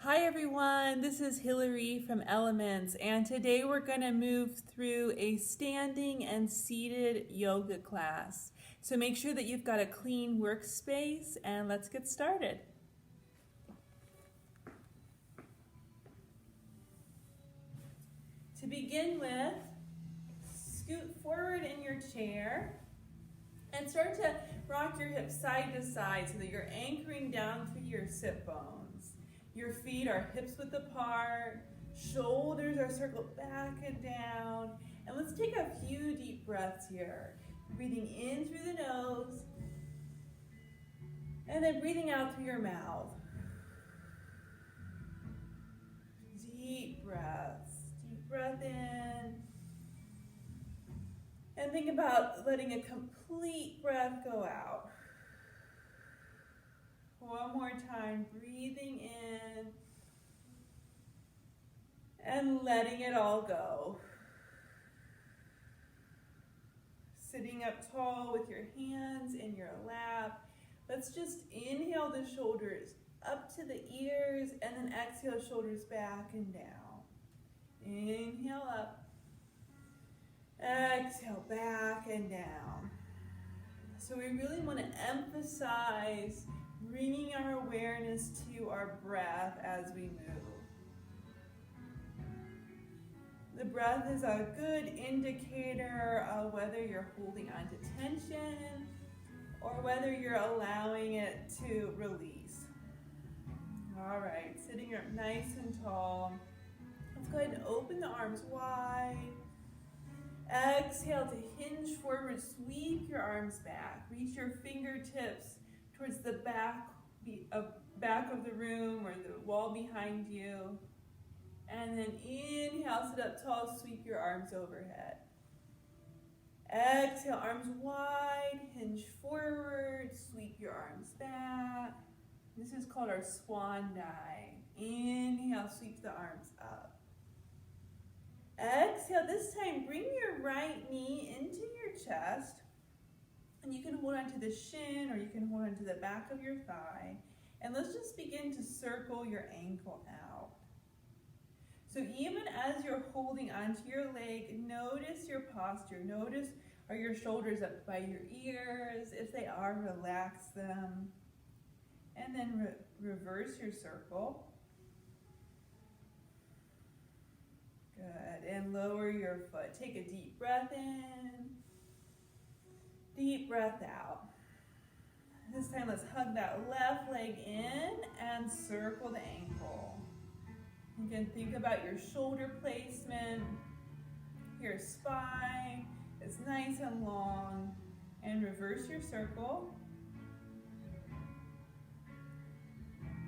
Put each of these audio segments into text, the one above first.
Hi everyone, this is Hilary from Elements, and today we're going to move through a standing and seated yoga class. So make sure that you've got a clean workspace, and let's get started. To begin with, scoot forward in your chair and start to rock your hips side to side so that you're anchoring down through your sit bones. Your feet are hips width apart, shoulders are circled back and down. And let's take a few deep breaths here. Breathing in through the nose, and then breathing out through your mouth. Deep breaths. Deep breath in. And think about letting a complete breath go out. One more time, breathing in and letting it all go. Sitting up tall with your hands in your lap. Let's just inhale the shoulders up to the ears and then exhale shoulders back and down. Inhale up. Exhale back and down. So we really want to emphasize bringing our awareness to our breath as we move. The breath is a good indicator of whether you're holding on to tension or whether you're allowing it to release. All right, sitting up nice and tall. Let's go ahead and open the arms wide. Exhale to hinge forward, sweep your arms back. Reach your fingertips towards the back of the room or the wall behind you. And then inhale, sit up tall, sweep your arms overhead. Exhale, arms wide, hinge forward, sweep your arms back. This is called our swan dive. Inhale, sweep the arms up. Exhale, this time bring your right knee into your chest. And you can hold onto the shin or you can hold onto the back of your thigh. And let's just begin to circle your ankle out. So even as you're holding onto your leg, notice your posture. Notice, are your shoulders up by your ears? If they are, relax them. And then reverse your circle. Good. And lower your foot. Take a deep breath in. Deep breath out. This time let's hug that left leg in and circle the ankle. You can think about your shoulder placement. Your spine is nice and long. And reverse your circle.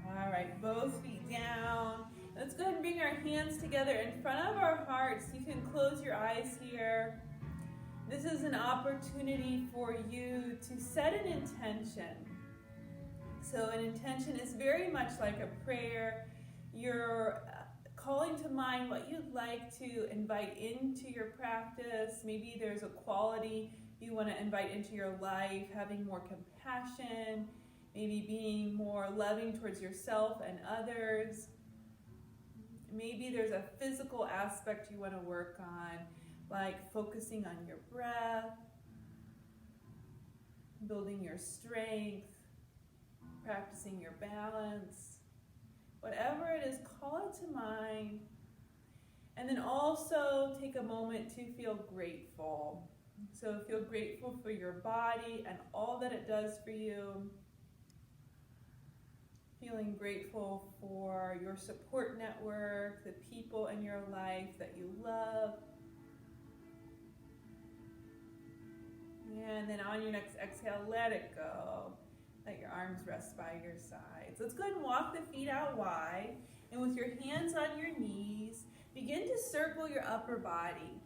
All right, both feet down. Let's go ahead and bring our hands together in front of our hearts. You can close your eyes here. This is an opportunity for you to set an intention. So an intention is very much like a prayer. You're calling to mind what you'd like to invite into your practice. Maybe there's a quality you want to invite into your life, having more compassion, maybe being more loving towards yourself and others. Maybe there's a physical aspect you want to work on, like focusing on your breath, building your strength, practicing your balance. Whatever it is, call it to mind. And then also take a moment to feel grateful. So feel grateful for your body and all that it does for you. Feeling grateful for your support network, the people in your life that you love. And then on your next exhale, let it go. Let your arms rest by your sides. Let's go ahead and walk the feet out wide. And with your hands on your knees, begin to circle your upper body.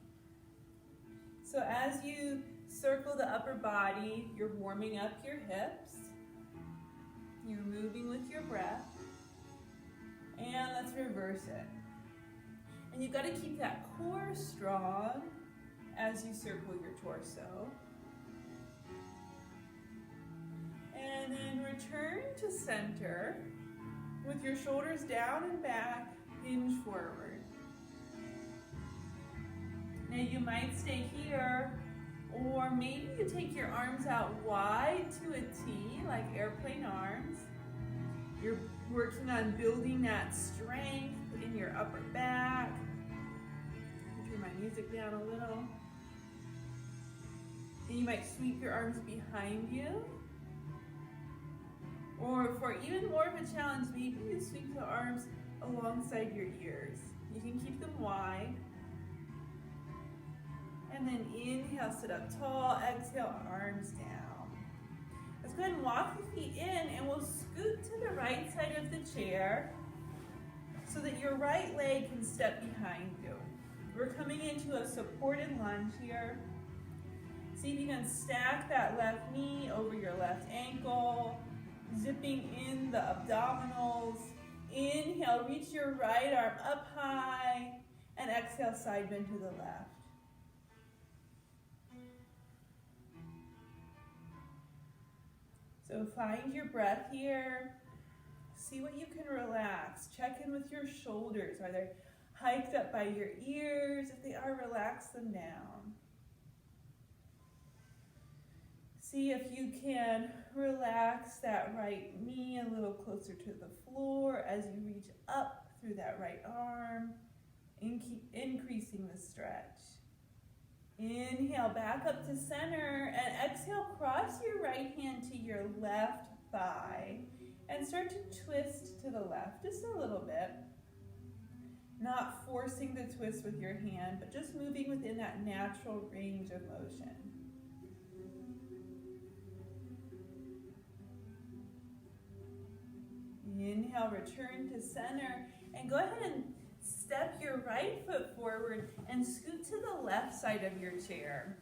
So as you circle the upper body, you're warming up your hips. You're moving with your breath. And let's reverse it. And you've got to keep that core strong as you circle your torso. And then return to center. With your shoulders down and back, hinge forward. Now you might stay here, or maybe you take your arms out wide to a T, like airplane arms. You're working on building that strength in your upper back. Turn my music down a little. And you might sweep your arms behind you. Or for even more of a challenge, maybe you sweep the arms alongside your ears. You can keep them wide. And then inhale, sit up tall. Exhale, arms down. Let's go ahead and walk the feet in, and we'll scoot to the right side of the chair so that your right leg can step behind you. We're coming into a supported lunge here. See if you can stack that left knee over your left ankle, zipping in the abdominals. Inhale, reach your right arm up high, and exhale, side bend to the left. So find your breath here. See what you can relax. Check in with your shoulders. Are they hiked up by your ears? If they are, relax them down. See if you can relax that right knee a little closer to the floor as you reach up through that right arm, and keep increasing the stretch. Inhale, back up to center, and exhale, cross your right hand to your left thigh, and start to twist to the left just a little bit. Not forcing the twist with your hand, but just moving within that natural range of motion. Inhale, return to center, and go ahead and step your right foot forward and scoot to the left side of your chair.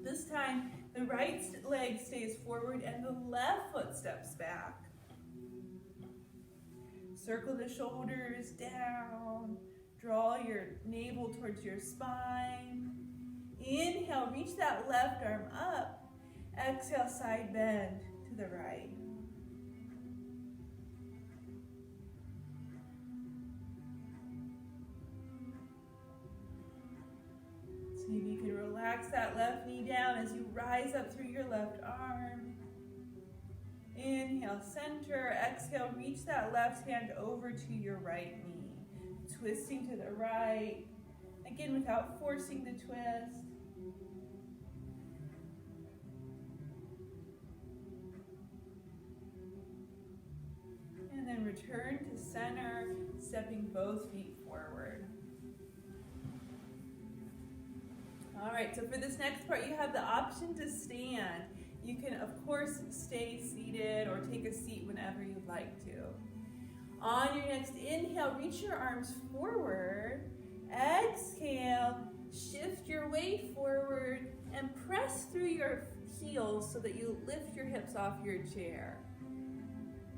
This time, the right leg stays forward and the left foot steps back. Circle the shoulders down. Draw your navel towards your spine. Inhale, reach that left arm up. Exhale, side bend to the right. See if you can relax that left knee down as you rise up through your left arm. Inhale, center. Exhale, reach that left hand over to your right knee. Twisting to the right. Again, without forcing the twist. And then return to center, stepping both feet forward. All right, so for this next part, you have the option to stand. You can, of course, stay seated or take a seat whenever you'd like to. On your next inhale, reach your arms forward. Exhale, shift your weight forward and press through your heels so that you lift your hips off your chair.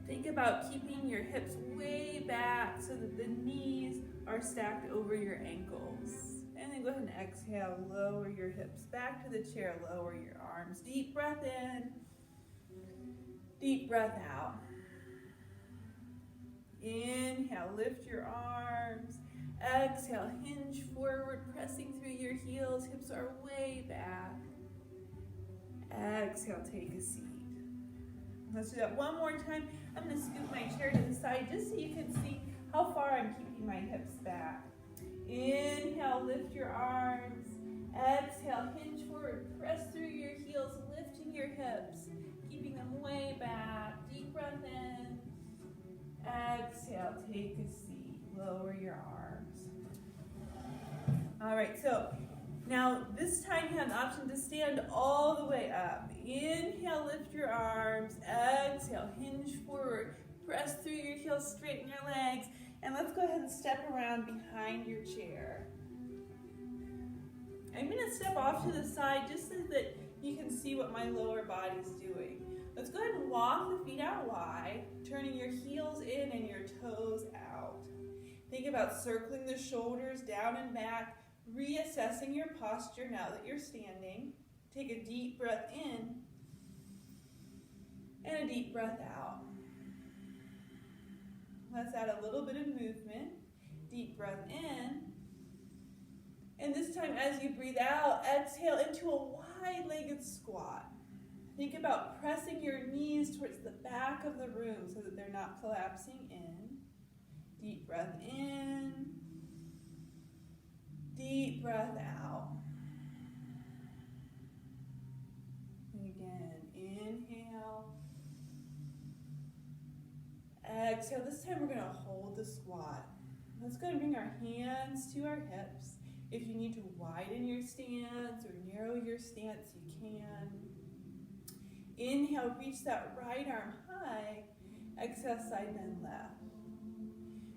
Think about keeping your hips way back so that the knees are stacked over your ankles. And then go ahead and exhale, lower your hips back to the chair, lower your arms. Deep breath in, deep breath out. Inhale, lift your arms. Exhale, hinge forward, pressing through your heels. Hips are way back. Exhale, take a seat. Let's do that one more time. I'm going to scoop my chair to the side just so you can see how far I'm keeping my hips back. Inhale, lift your arms. Exhale, hinge forward, press through your heels, lifting your hips, keeping them way back. Deep breath in. Exhale, take a seat. Lower your arms. All right, so now this time you have the option to stand all the way up. Inhale, lift your arms. Exhale, hinge forward. Press through your heels, straighten your legs. And let's go ahead and step around behind your chair. I'm going to step off to the side just so that you can see what my lower body's doing. Let's go ahead and walk the feet out wide, turning your heels in and your toes out. Think about circling the shoulders down and back, reassessing your posture now that you're standing. Take a deep breath in and a deep breath out. Let's add a little bit of movement. Deep breath in. And this time as you breathe out, exhale into a wide-legged squat. Think about pressing your knees towards the back of the room so that they're not collapsing in. Deep breath in. Deep breath out. And again, inhale. Exhale. This time we're going to hold the squat. Let's go and bring our hands to our hips. If you need to widen your stance or narrow your stance, you can. Inhale, reach that right arm high. Exhale, side bend left.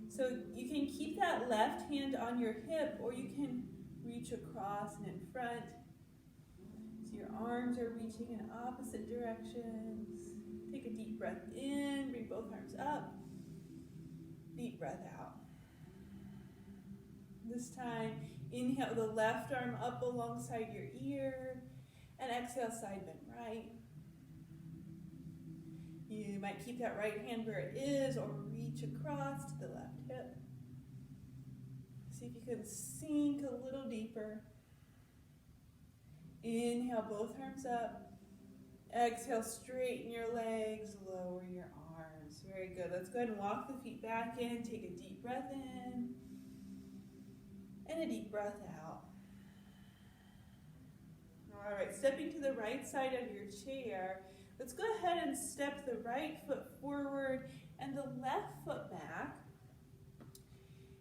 So you can keep that left hand on your hip, or you can reach across and in front. So your arms are reaching in opposite directions. Take a deep breath in, bring both arms up. Deep breath out. This time, inhale the left arm up alongside your ear, and exhale, side bend right. You might keep that right hand where it is, or reach across to the left hip. See if you can sink a little deeper. Inhale, both arms up. Exhale, straighten your legs, lower your arms. Very good. Let's go ahead and walk the feet back in. Take a deep breath in. And a deep breath out. All right, stepping to the right side of your chair, let's go ahead and step the right foot forward and the left foot back.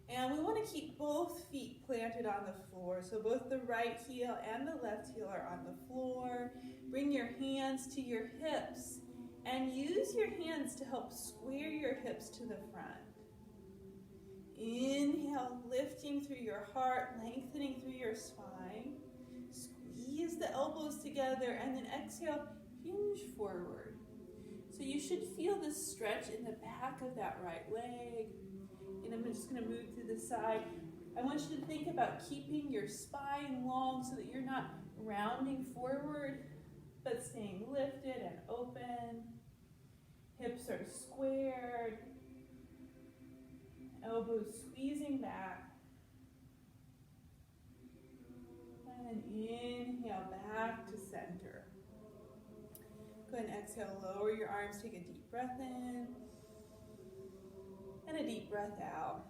And we want to keep both feet planted on the floor. So both the right heel and the left heel are on the floor. Bring your hands to your hips and use your hands to help square your hips to the front. Inhale, lifting through your heart, lengthening through your spine. Squeeze the elbows together, and then exhale, hinge forward. So you should feel this stretch in the back of that right leg. And I'm just going to move to the side. I want you to think about keeping your spine long so that you're not rounding forward, but staying lifted and open. Hips are squared. Elbows squeezing back. And inhale back to center. Go ahead and exhale, lower your arms, take a deep breath in. And a deep breath out.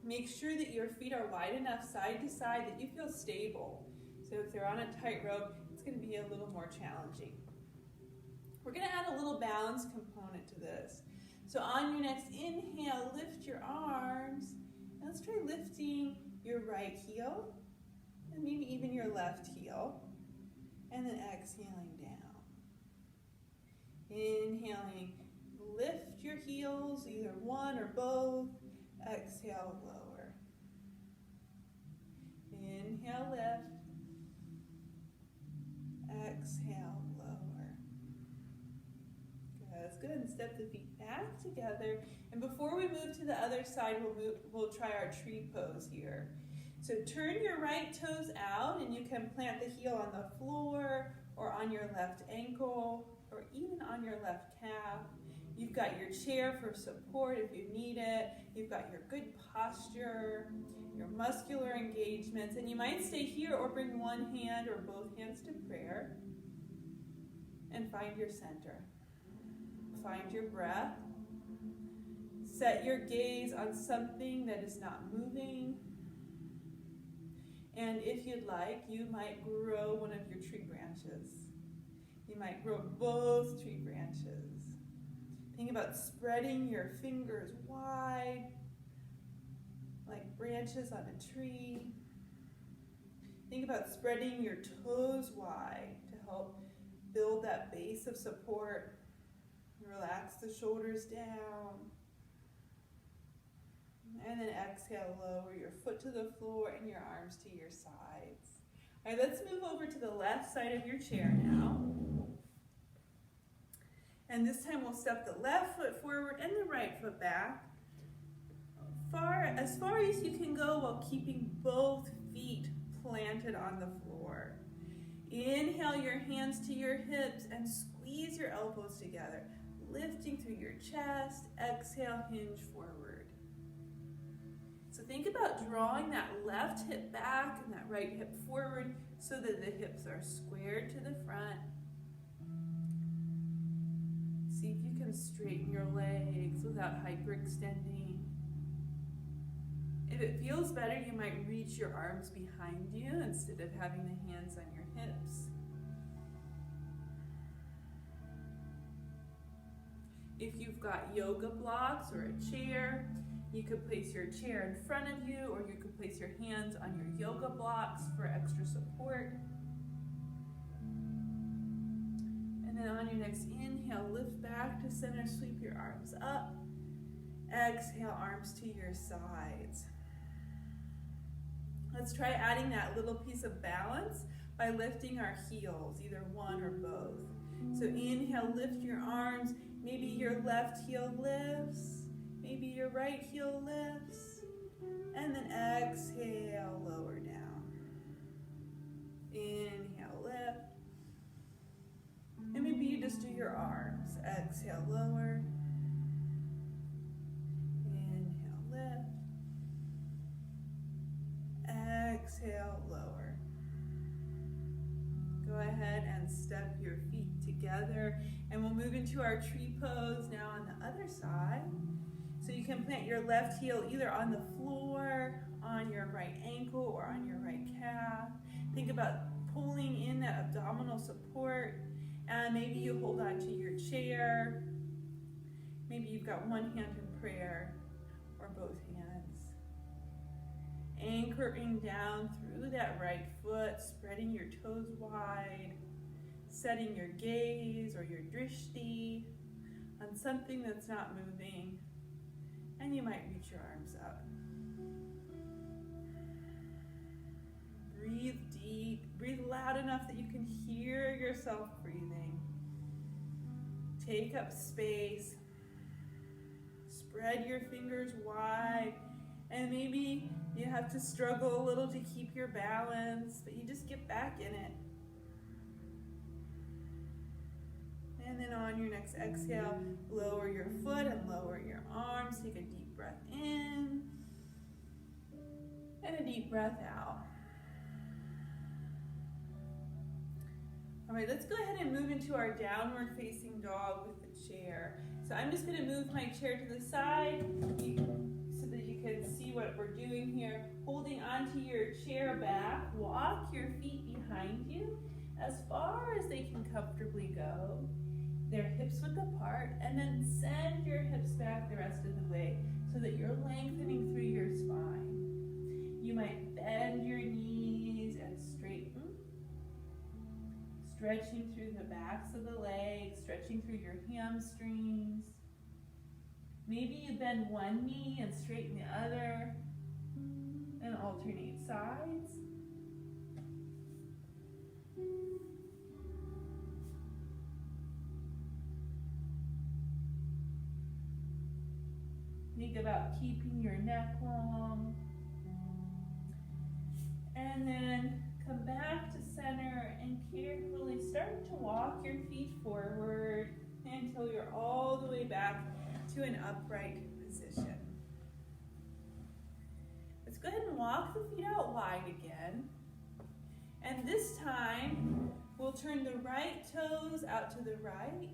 Make sure that your feet are wide enough side to side that you feel stable. So if they're on a tightrope, it's going to be a little more challenging. We're going to add a little balance component to this. So on your next inhale, lift your arms. And let's try lifting your right heel and maybe even your left heel. And then exhaling down. Inhaling, lift your heels, either one or both. Exhale, lower. Inhale, lift. Exhale, lower. Good. Let's go ahead and step the feet back together. And before we move to the other side, we'll try our tree pose here. So turn your right toes out, and you can plant the heel on the floor or on your left ankle or even on your left calf. You've got your chair for support if you need it. You've got your good posture, your muscular engagements, and you might stay here or bring one hand or both hands to prayer and find your center. Find your breath. Set your gaze on something that is not moving. And if you'd like, you might grow one of your tree branches. You might grow both tree branches. Think about spreading your fingers wide, like branches on a tree. Think about spreading your toes wide to help build that base of support. Relax the shoulders down. And then exhale, lower your foot to the floor and your arms to your sides. All right, let's move over to the left side of your chair now. And this time we'll step the left foot forward and the right foot back. As far as you can go while keeping both feet planted on the floor. Inhale your hands to your hips and squeeze your elbows together. lifting through your chest. Exhale, hinge forward. So think about drawing that left hip back and that right hip forward so that the hips are squared to the front. See if you can straighten your legs without hyperextending. If it feels better, you might reach your arms behind you instead of having the hands on your hips. If you've got yoga blocks or a chair, you could place your chair in front of you, or you could place your hands on your yoga blocks for extra support. And then on your next inhale, lift back to center, sweep your arms up. Exhale, arms to your sides. Let's try adding that little piece of balance by lifting our heels, either one or both. So inhale, lift your arms. Maybe your left heel lifts. Maybe your right heel lifts. And then exhale, lower down. Inhale, lift. And maybe you just do your arms. Exhale, lower. Inhale, lift. Exhale, lower. Go ahead and step your feet together, and we'll move into our tree pose now on the other side. So you can plant your left heel either on the floor, on your right ankle, or on your right calf. Think about pulling in that abdominal support, and maybe you hold on to your chair. Maybe you've got one hand in prayer or both hands. Anchoring down through that right foot, spreading your toes wide, setting your gaze or your drishti on something that's not moving, and you might reach your arms up. Breathe deep, breathe loud enough that you can hear yourself breathing. Take up space, spread your fingers wide, and maybe you have to struggle a little to keep your balance, but you just get back in it. And then on your next exhale, lower your foot and lower your arms. Take a deep breath in and a deep breath out. All right, let's go ahead and move into our downward facing dog with the chair. So I'm just going to move my chair to the side so that you can see what we're doing here. Holding onto your chair back, walk your feet behind you as far as they can comfortably go. They're hips width apart, and then send your hips back the rest of the way so that you're lengthening through your spine. You might bend your knees and straighten, stretching through the backs of the legs, stretching through your hamstrings. Maybe you bend one knee and straighten the other, and alternate sides. Think about keeping your neck long. And then come back to center and carefully start to walk your feet forward until you're all the way back to an upright position. Let's go ahead and walk the feet out wide again. And this time, we'll turn the right toes out to the right,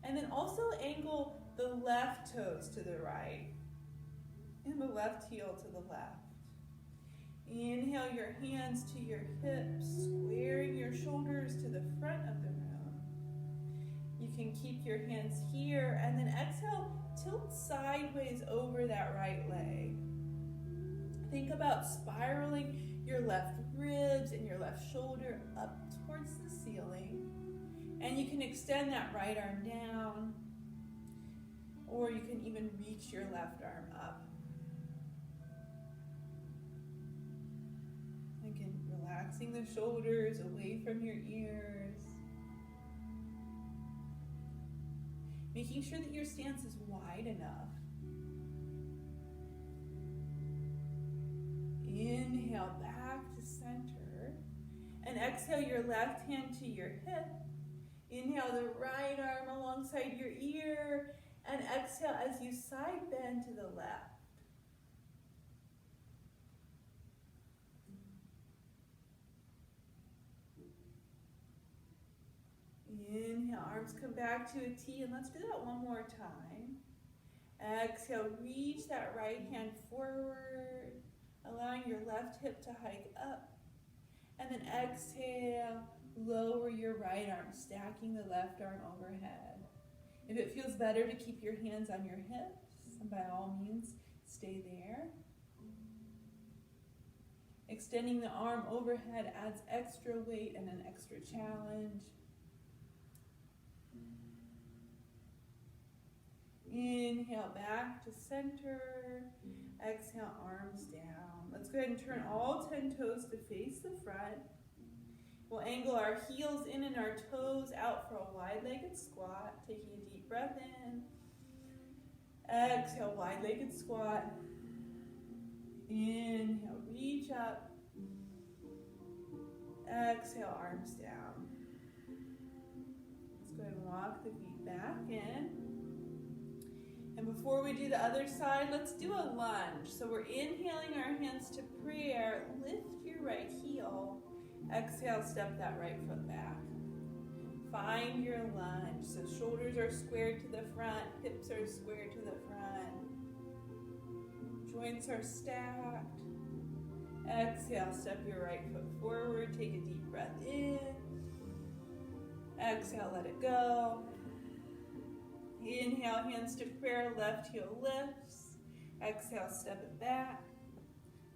and then also angle the left toes to the right and the left heel to the left. Inhale your hands to your hips, squaring your shoulders to the front of the room. You can keep your hands here, and then exhale, tilt sideways over that right leg. Think about spiraling your left ribs and your left shoulder up towards the ceiling. And you can extend that right arm down, or you can even reach your left arm up. Again, relaxing the shoulders away from your ears. Making sure that your stance is wide enough. Inhale back to center. And exhale your left hand to your hip. Inhale the right arm alongside your ear, and exhale as you side bend to the left. Inhale, arms come back to a T, and let's do that one more time. Exhale, reach that right hand forward, allowing your left hip to hike up. And then exhale, lower your right arm, stacking the left arm overhead. If it feels better to keep your hands on your hips, by all means, stay there. Extending the arm overhead adds extra weight and an extra challenge. Inhale back to center. Exhale, arms down. Let's go ahead and turn all 10 toes to face the front. We'll angle our heels in and our toes out for a wide-legged squat. Taking a deep breath in. Exhale, wide-legged squat. Inhale, reach up. Exhale, arms down. Let's go ahead and walk the feet back in. And before we do the other side, let's do a lunge. So we're inhaling our hands to prayer. Lift your right heel. Exhale, step that right foot back. Find your lunge. So shoulders are squared to the front, hips are squared to the front. Joints are stacked. Exhale, step your right foot forward. Take a deep breath in. Exhale, let it go. Inhale, hands to prayer, left heel lifts. Exhale, step it back.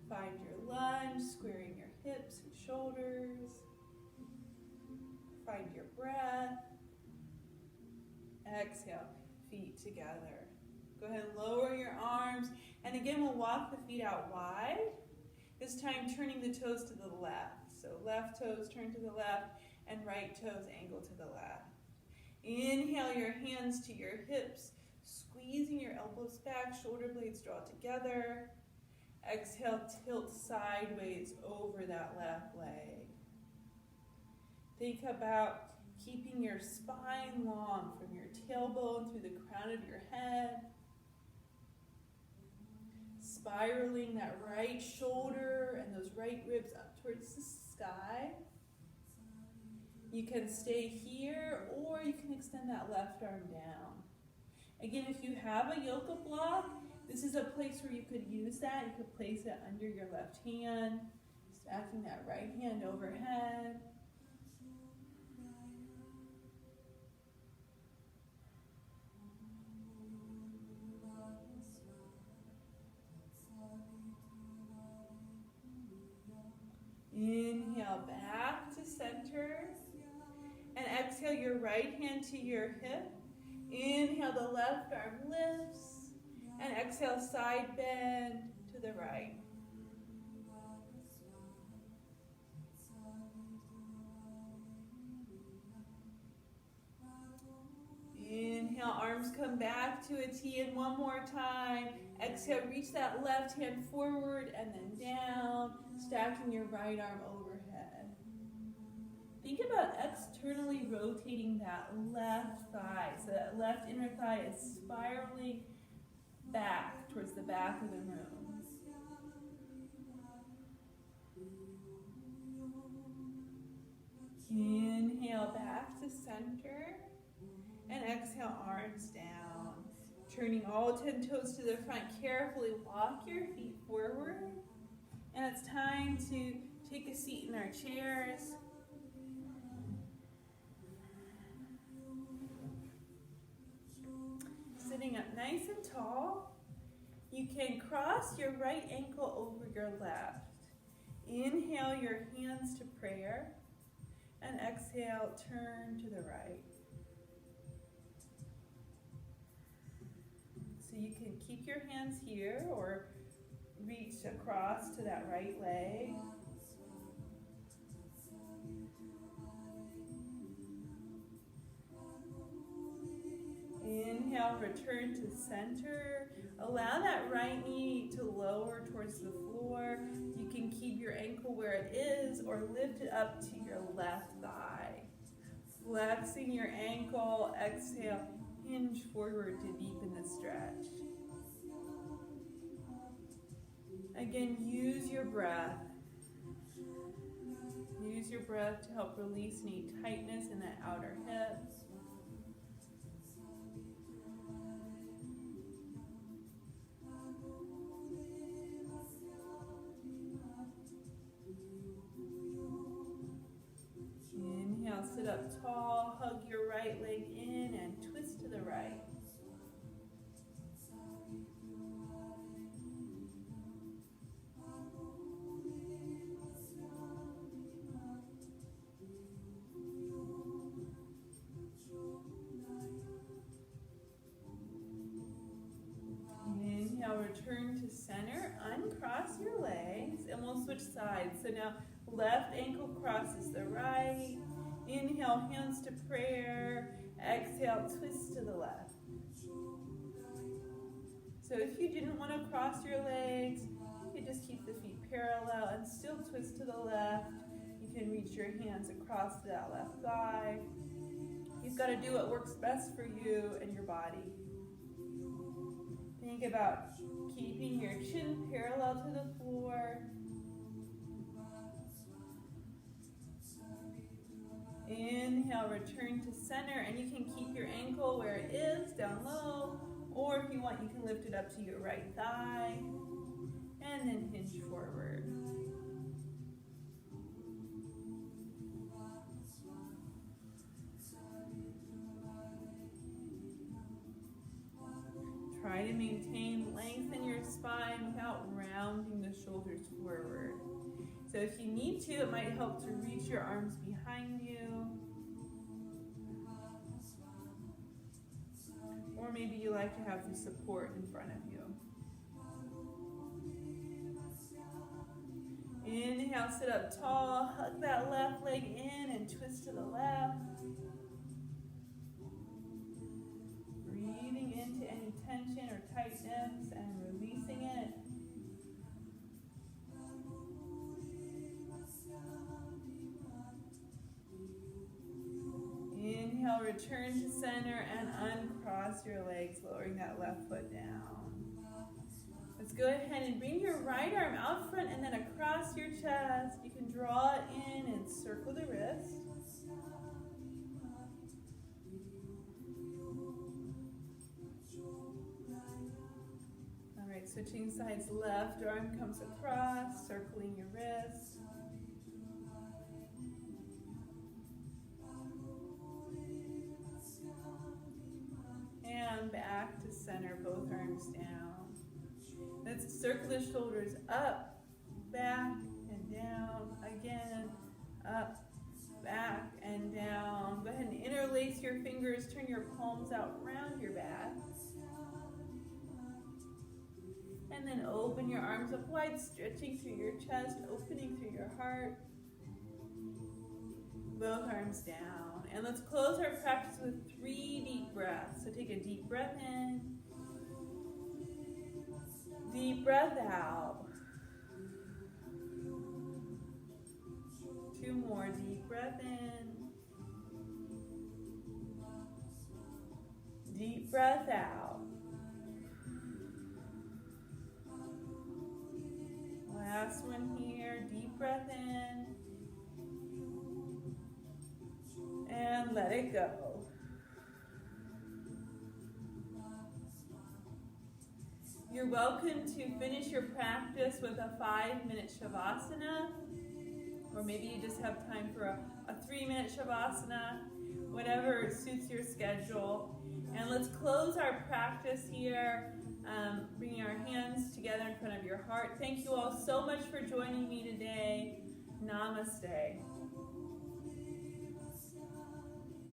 Find your lunge, squaring your hips and shoulders. Find your breath. Exhale, feet together. Go ahead and lower your arms. And again, we'll walk the feet out wide. This time, turning the toes to the left. So left toes turn to the left, and right toes angle to the left. Inhale your hands to your hips, squeezing your elbows back, shoulder blades draw together. Exhale, tilt sideways over that left leg. Think about keeping your spine long from your tailbone through the crown of your head. Spiraling that right shoulder and those right ribs up towards the sky. You can stay here, or you can extend that left arm down. Again, if you have a yoga block, this is a place where you could use that. You could place it under your left hand, stacking that right hand overhead. Inhale back to center. And exhale your right hand to your hip. Inhale, the left arm lifts. And exhale, side bend to the right. Inhale, arms come back to a T, and one more time. Exhale, reach that left hand forward and then down, stacking your right arm overhead. Think about externally rotating that left thigh. So that left inner thigh is spiraling back towards the back of the room. Inhale back to center. And exhale, arms down. Turning all 10 toes to the front. Carefully walk your feet forward. And it's time to take a seat in our chairs. Sitting up nice and tall. You can cross your right ankle over your left. Inhale your hands to prayer. And exhale, turn to the right. So you can keep your hands here or reach across to that right leg. Inhale, return to center. Allow that right knee to lower towards the floor. You can keep your ankle where it is or lift it up to your left thigh. Flexing your ankle, exhale, hinge forward to deepen the stretch. Again, use your breath. Use your breath to help release any tightness in that outer hip. Inhale, sit up tall, hug your right leg in and twist to the right. Inhale, return to center, uncross your legs, and we'll switch sides. So now left ankle crosses the right. Inhale, hands to prayer. Exhale, twist to the left. So if you didn't want to cross your legs, you could just keep the feet parallel and still twist to the left. You can reach your hands across that left thigh. You've got to do what works best for you and your body. Think about keeping your chin parallel to the floor. Inhale, return to center, and you can keep your ankle where it is, down low, or if you want, you can lift it up to your right thigh, and then hinge forward. Try to maintain length in your spine without rounding the shoulders forward. So if you need to, it might help to reach your arms behind you. Or maybe you like to have the support in front of you. Inhale, sit up tall, hug that left leg in and twist to the left. Breathing into any tension or tightness and releasing it. Inhale, return to center and uncross your legs, lowering that left foot down. Let's go ahead and bring your right arm out front and then across your chest. You can draw it in and circle the wrist. All right, switching sides, left arm comes across, circling your wrist. And back to center, both arms down. Let's circle the shoulders up, back, and down. Again, up, back, and down. Go ahead and interlace your fingers. Turn your palms out around your back. And then open your arms up wide, stretching through your chest, opening through your heart. Both arms down. And let's close our practice with 3 deep breaths. So take a deep breath in. Deep breath out. 2 more. Deep breath in. Deep breath out. Last one here. Deep breath in. And let it go. You're welcome to finish your practice with a 5-minute Shavasana, or maybe you just have time for a 3-minute Shavasana, whatever suits your schedule. And let's close our practice here, bringing our hands together in front of your heart. Thank you all so much for joining me today. Namaste.